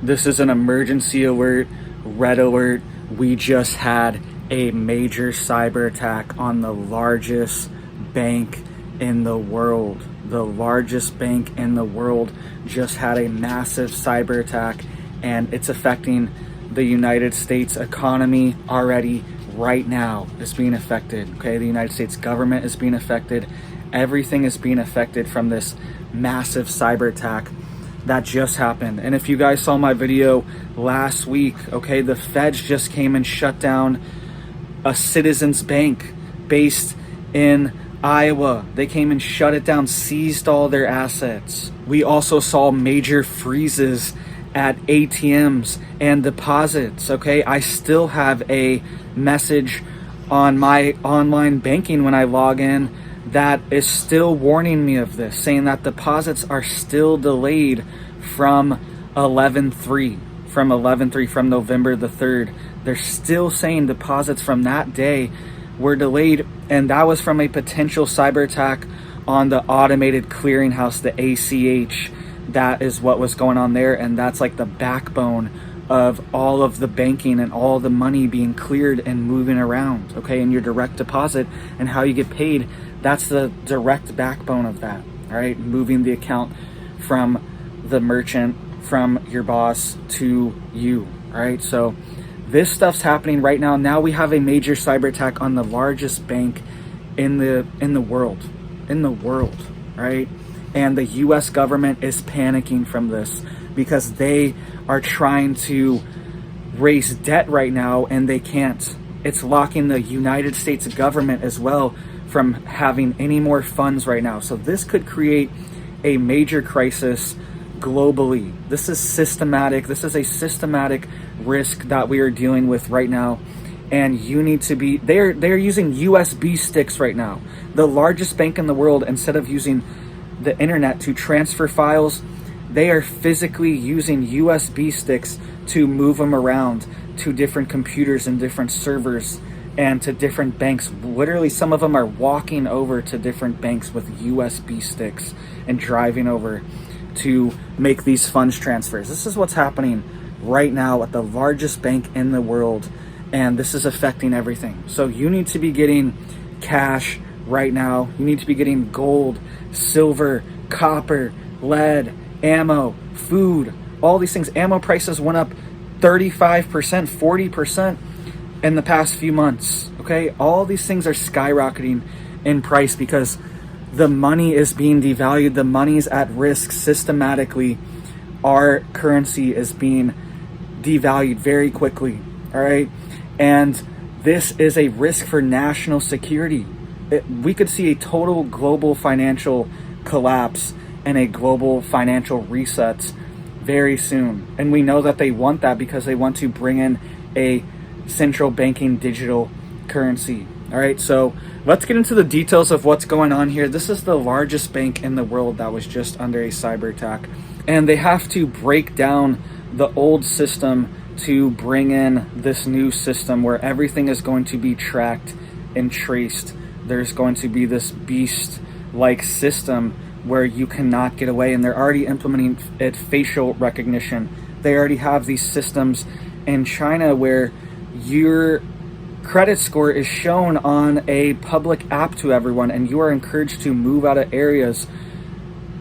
This is an emergency alert, red alert. We just had a major cyber attack on the largest bank in the world. The largest bank in the world just had a massive cyber attack, and it's affecting the United States economy already. Right now is being affected. Okay, the United States government is being affected. Everything is being affected from this massive cyber attack that just happened. And if you guys saw my video last week, okay, the feds just came and shut down a Citizens Bank based in Iowa. They came and shut it down, seized all their assets. We also saw major freezes at ATMs and deposits. Okay, I still have a message on my online banking when I log in that is still warning me of this, saying that deposits are still delayed from 11/3, from November the 3rd. They're still saying deposits from that day were delayed, and that was from a potential cyber attack on the automated clearinghouse, the ACH. That is what was going on there, and that's like the backbone of all of the banking and all the money being cleared and moving around, okay, and your direct deposit and how you get paid. That's the direct backbone of that, all right, moving the account from the merchant, from your boss to you, all right? So this stuff's happening right now. Now we have a major cyber attack on the largest bank in the world, right? And the US government is panicking from this because they are trying to raise debt right now, and they can't. It's locking the United States government as well from having any more funds right now. So this could create a major crisis globally. This is systematic. This is a systematic risk that we are dealing with right now. And you need to be, they're using USB sticks right now. The largest bank in the world, instead of using the internet to transfer files, they are physically using USB sticks to move them around to different computers and different servers and to different banks. Literally, some of them are walking over to different banks with USB sticks and driving over to make these funds transfers. This is what's happening right now at the largest bank in the world, and this is affecting everything. So you need to be getting cash right now. You need to be getting gold, silver, copper, lead, ammo, food, all these things. Ammo prices went up 35%, 40% in the past few months, okay? All these things are skyrocketing in price because the money is being devalued. The money is at risk systematically. Our currency is being devalued very quickly, all right? And this is a risk for national security. We could see a total global financial collapse and a global financial reset very soon. And we know that they want that because they want to bring in a central banking digital currency. All right, so let's get into the details of what's going on here. This is the largest bank in the world that was just under a cyber attack. And they have to break down the old system to bring in this new system where everything is going to be tracked and traced. There's going to be this beast-like system where you cannot get away, and they're already implementing it, facial recognition. They already have these systems in China where your credit score is shown on a public app to everyone, and you are encouraged to move out of areas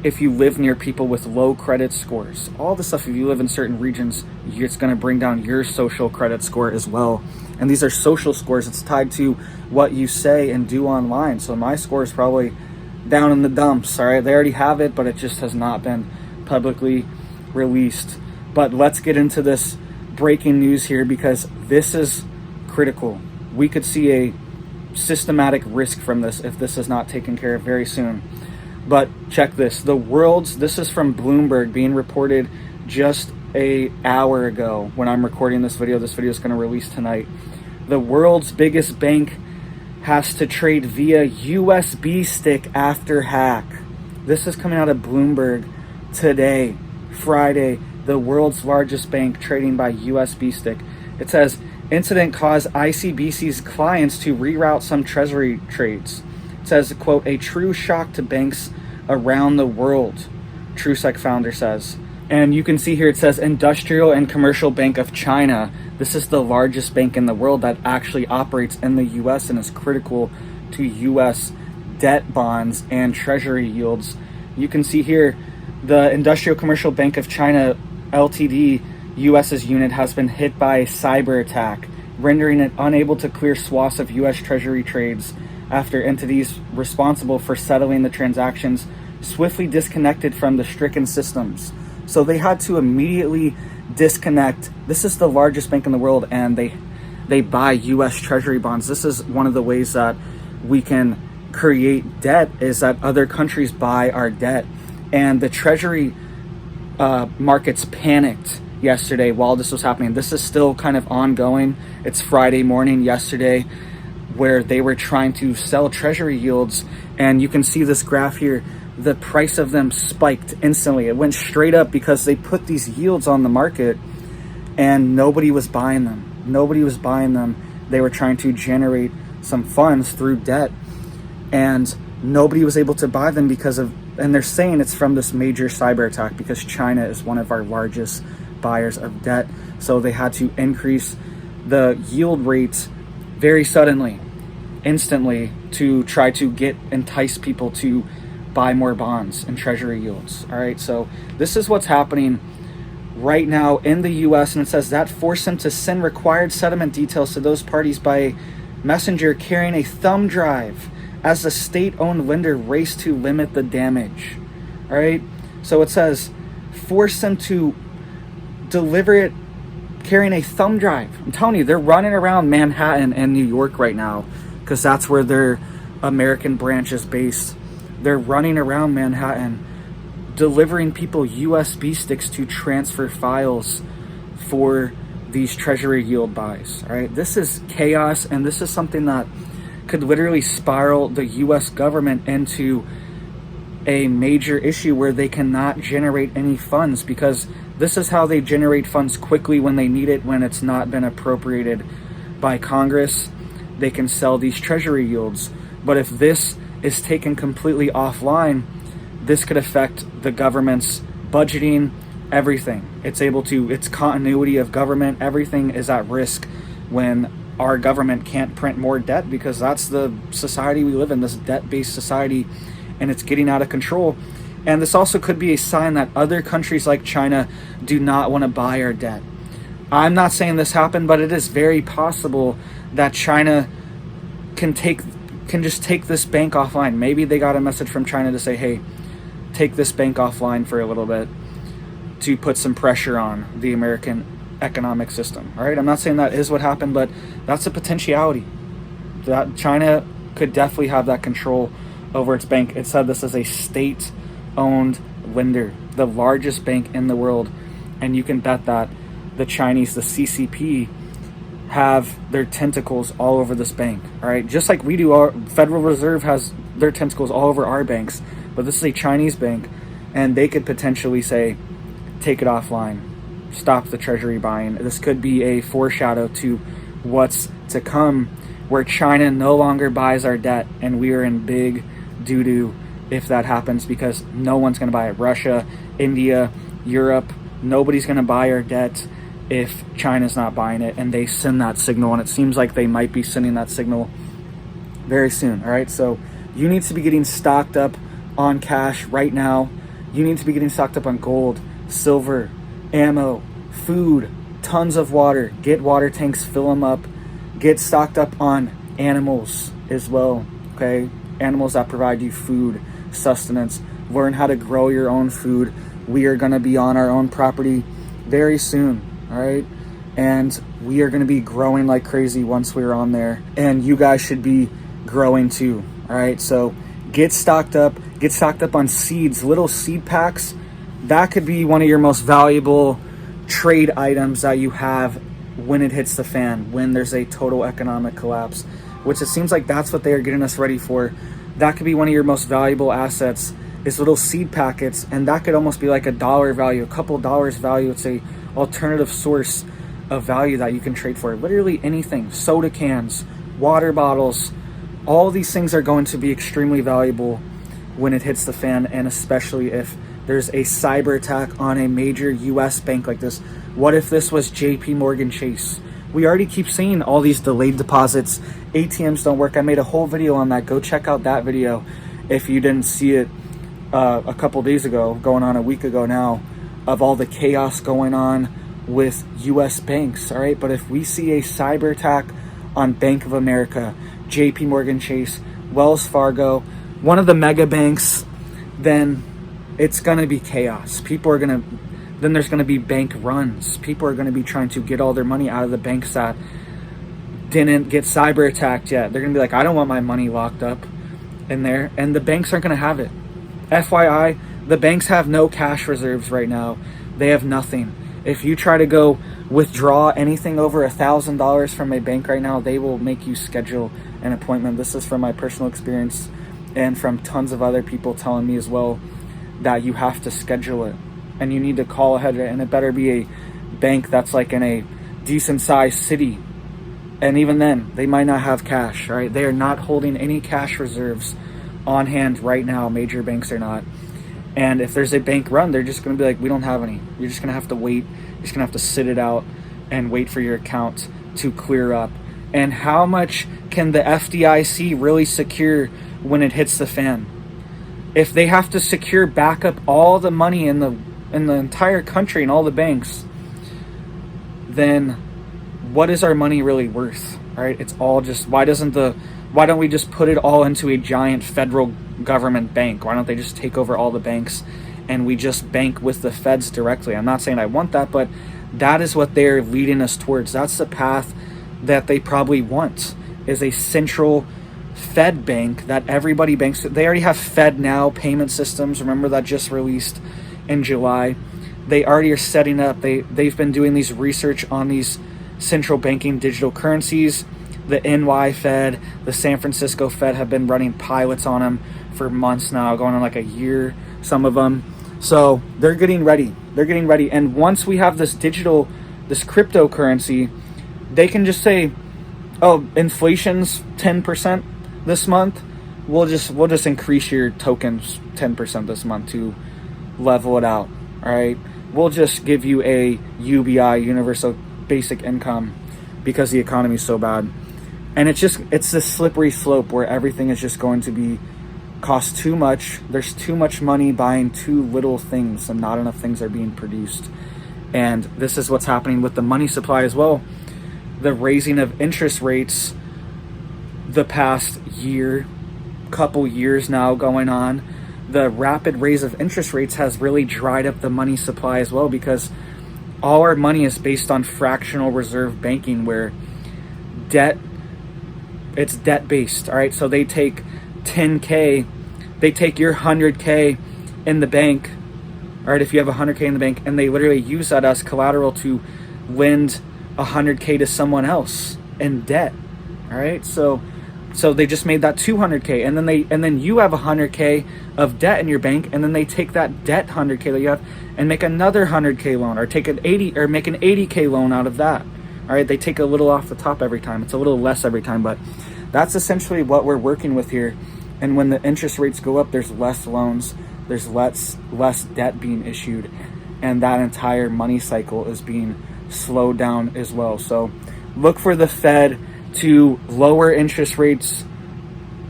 if you live near people with low credit scores. All the stuff, if you live in certain regions, it's going to bring down your social credit score as well. And these are social scores. It's tied to what you say and do online. So my score is probably down in the dumps, all right? They already have it, but it just has not been publicly released. But let's get into this breaking news here because this is critical. We could see a systematic risk from this if this is not taken care of very soon. But check this. This is from Bloomberg, being reported just an hour ago when I'm recording this video. This video is going to release tonight. The world's biggest bank has to trade via USB stick after hack. This is coming out of Bloomberg today, Friday. The world's largest bank trading by USB stick. It says, incident caused ICBC's clients to reroute some treasury trades. It says, quote, a true shock to banks around the world, TrueSec founder says. And you can see here it says Industrial and Commercial Bank of China. This is the largest bank in the world that actually operates in the US and is critical to US debt bonds and treasury yields. You can see here the Industrial Commercial Bank of China Ltd. US's unit has been hit by a cyber attack, rendering it unable to clear swaths of US treasury trades after entities responsible for settling the transactions swiftly disconnected from the stricken systems. So they had to immediately disconnect. This is the largest bank in the world, and they buy US treasury bonds. This is one of the ways that we can create debt, is that other countries buy our debt. And the treasury markets panicked yesterday while this was happening. This is still kind of ongoing. It's Friday morning yesterday where they were trying to sell treasury yields, and you can see this graph here. The price of them spiked instantly. It went straight up because they put these yields on the market and nobody was buying them. Nobody was buying them. They were trying to generate some funds through debt, and nobody was able to buy them because of, and they're saying it's from this major cyber attack because China is one of our largest buyers of debt. So they had to increase the yield rates very suddenly, instantly, to try to entice people to buy more bonds and treasury yields. All right, so this is what's happening right now in the US, and it says that forced them to send required settlement details to those parties by messenger carrying a thumb drive as the state-owned lender raced to limit the damage. All right, so it says force them to deliver it carrying a thumb drive. I'm telling you, they're running around Manhattan and New York right now because that's where their American branch is based. They're running around Manhattan delivering people USB sticks to transfer files for these treasury yield buys. All right, this is chaos, and this is something that could literally spiral the US government into a major issue where they cannot generate any funds, because this is how they generate funds quickly when they need it, when it's not been appropriated by Congress. They can sell these treasury yields. But if this is taken completely offline, this could affect the government's budgeting, everything. It's continuity of government, everything is at risk when our government can't print more debt, because that's the society we live in, this debt-based society, and it's getting out of control. And this also could be a sign that other countries like China do not want to buy our debt. I'm not saying this happened, but it is very possible that China can just take this bank offline. Maybe they got a message from China to say, hey, take this bank offline for a little bit to put some pressure on the American economic system. All right, I'm not saying that is what happened, but that's a potentiality. That China could definitely have that control over its bank. It said this is a state-owned lender, the largest bank in the world, and you can bet that the Chinese, the CCP, have their tentacles all over this bank. All right, just like we do. Our Federal Reserve has their tentacles all over our banks, but this is a Chinese bank, and they could potentially say, take it offline, stop the treasury buying. This could be a foreshadow to what's to come, where China no longer buys our debt, and we are in big doo-doo if that happens, because no one's going to buy it. Russia, India, Europe, nobody's going to buy our debt if China's not buying it, and they send that signal, and it seems like they might be sending that signal very soon. All right, so you need to be getting stocked up on cash right now. You need to be getting stocked up on gold, silver, ammo, food, tons of water. Get water tanks, fill them up. Get stocked up on animals as well, okay? Animals that provide you food, sustenance. Learn how to grow your own food. We are going to be on our own property very soon, all right? And we are going to be growing like crazy once we're on there. And you guys should be growing too, all right? So get stocked up. Get stocked up on seeds, little seed packs. That could be one of your most valuable trade items that you have when it hits the fan, when there's a total economic collapse, which it seems like that's what they are getting us ready for. That could be one of your most valuable assets, is little seed packets, and that could almost be like $1 value, a couple dollars value. It's a alternative source of value that you can trade for. Literally anything, soda cans, water bottles, all these things are going to be extremely valuable when it hits the fan, and especially if there's a cyber attack on a major US bank like this? What if this was JP Morgan Chase? We already keep seeing all these delayed deposits. ATMs don't work. I made a whole video on that. Go check out that video if you didn't see it a couple days ago, going on a week ago now, of all the chaos going on with US banks. All right, but if we see a cyber attack on Bank of America, JP Morgan Chase, Wells Fargo, one of the mega banks, then it's going to be chaos. Then there's going to be bank runs. People are going to be trying to get all their money out of the banks that didn't get cyber attacked yet. They're going to be like, I don't want my money locked up in there. And the banks aren't going to have it. FYI, the banks have no cash reserves right now. They have nothing. If you try to go withdraw anything over $1,000 from a bank right now, they will make you schedule an appointment. This is from my personal experience and from tons of other people telling me as well that you have to schedule it. And you need to call ahead, and it better be a bank that's like in a decent sized city. And even then, they might not have cash, right? They are not holding any cash reserves on hand right now. Major banks are not. And if there's a bank run, they're just going to be like, we don't have any. You're just going to have to wait. You're just going to have to sit it out and wait for your account to clear up. And how much can the FDIC really secure when it hits the fan? If they have to secure back up all the money in the entire country and all the banks, then what is our money really worth? Right? It's all just, why don't we just put it all into a giant federal government bank? Why don't they just take over all the banks and we just bank with the feds directly? I'm not saying I want that, but that is what they're leading us towards. That's the path that they probably want, is a central Fed bank that everybody banks. They already have Fed Now payment systems. Remember, that just released in July. They already are setting up. They've been doing these research on these central banking digital currencies. The NY Fed, the San Francisco Fed have been running pilots on them for months now, going on like a year, some of them. So they're getting ready. And once we have this cryptocurrency, they can just say, oh, inflation's 10% this month. We'll just increase your tokens 10% this month to level it out. All right. We'll just give you a UBI, universal basic income, because the economy is so bad. And it's this slippery slope where everything is just going to cost too much. There's too much money buying too little things, and not enough things are being produced. And this is what's happening with the money supply as well. The raising of interest rates the past couple years now going on, the rapid raise of interest rates has really dried up the money supply as well, because all our money is based on fractional reserve banking, where it's debt based. All right, so they take 10K, they take your 100K in the bank. All right, if you have 100K in the bank, and they literally use that as collateral to lend 100K to someone else in debt. All right, so they just made that 200K, and then you have 100K of debt in your bank, and then they take that debt 100K that you have and make another 100K loan, or make an 80K loan out of that. All right, they take a little off the top every time. It's a little less every time, but that's essentially what we're working with here. And when the interest rates go up, there's less loans, there's less debt being issued, and that entire money cycle is being slowed down as well. So look for the Fed to lower interest rates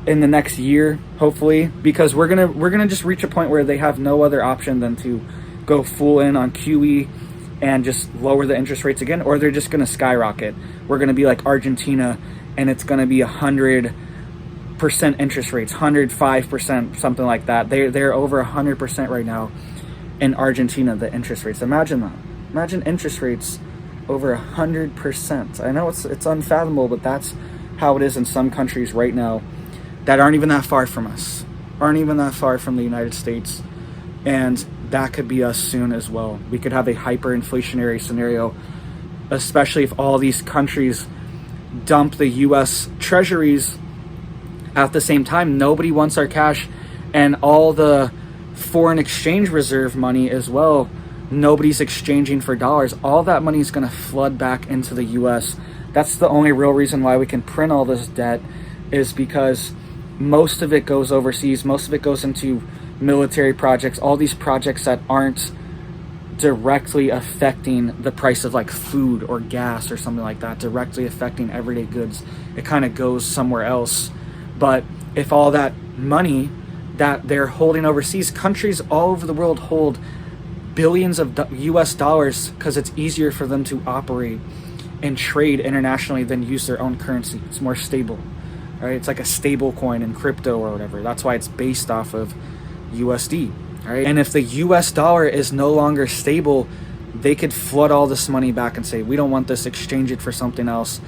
in the next year, hopefully, because we're gonna just reach a point where they have no other option than to go full in on QE and just lower the interest rates again, or they're just gonna skyrocket. We're gonna be like Argentina, and it's gonna be 100% interest rates, 105%, something like that. They're over 100% right now in Argentina, the interest rates. Imagine that. Imagine interest rates over 100%. I know it's unfathomable, but that's how it is in some countries right now that aren't even that far from us, aren't even that far from the United States. And that could be us soon as well. We could have a hyperinflationary scenario, especially if all these countries dump the US treasuries at the same time. Nobody wants our cash, and all the foreign exchange reserve money as well, nobody's exchanging for dollars. All that money is going to flood back into the US. That's the only real reason why we can print all this debt, is because most of it goes overseas. Most of it goes into military projects, all these projects that aren't directly affecting the price of like food or gas or something like that, directly affecting everyday goods. It kind of goes somewhere else. But if all that money that they're holding overseas, countries all over the world hold billions of US dollars because it's easier for them to operate and trade internationally than use their own currency. It's more stable, right? It's like a stable coin in crypto or whatever. That's why it's based off of USD, right? And if the US dollar is no longer stable, they could flood all this money back and say, we don't want this, exchange it for something else,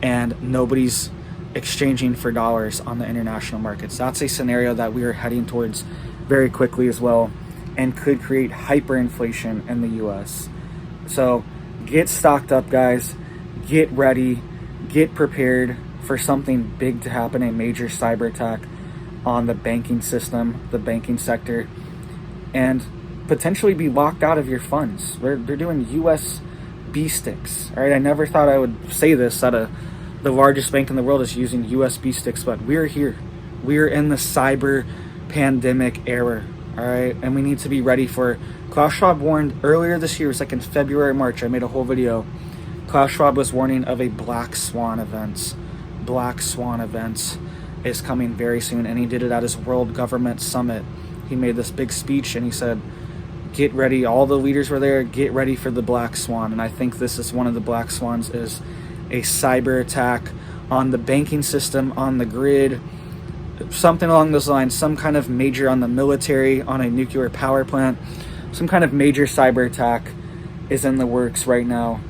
and nobody's exchanging for dollars on the international markets. That's a scenario that we are heading towards very quickly as well, and could create hyperinflation in the US. So get stocked up, guys. Get ready. Get prepared for something big to happen, a major cyber attack on the banking system, the banking sector, and potentially be locked out of your funds. They're doing USB sticks. All right, I never thought I would say this, that the largest bank in the world is using USB sticks, but we're here. We're in the cyber pandemic era. All right, and we need to be ready for. Klaus Schwab warned earlier this year, it was like in February, March, I made a whole video. Klaus Schwab was warning of a black swan event. Black swan events is coming very soon, and he did it at his World Government Summit. He made this big speech and he said, get ready, all the leaders were there, get ready for the black swan. And I think this is one of the black swans, is a cyber attack on the banking system, on the grid, something along those lines, some kind of major, on the military, on a nuclear power plant, some kind of major cyber attack is in the works right now,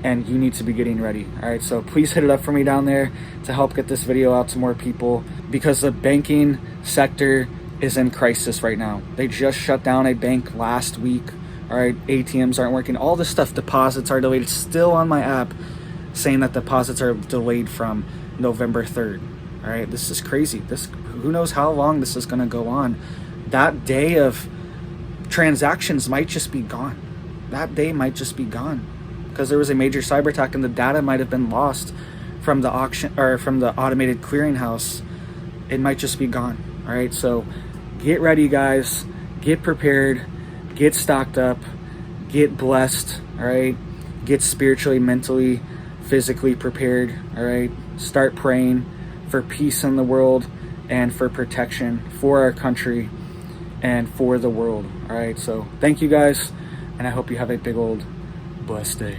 and you need to be getting ready. All right, so please hit it up for me down there to help get this video out to more people, because the banking sector is in crisis right now. They just shut down a bank last week. All right, ATMs aren't working, all this stuff, deposits are delayed. It's still on my app saying that deposits are delayed from November 3rd. All right, this is crazy. Who knows how long this is going to go on. That day of transactions might just be gone. That day might just be gone because there was a major cyber attack and the data might have been lost from the auction or from the automated clearinghouse. It might just be gone. All right, so get ready, guys. Get prepared. Get stocked up. Get blessed. All right, get spiritually, mentally, physically prepared. All right, start praying for peace in the world and for protection for our country and for the world. All right, so thank you guys, and I hope you have a big old blessed day.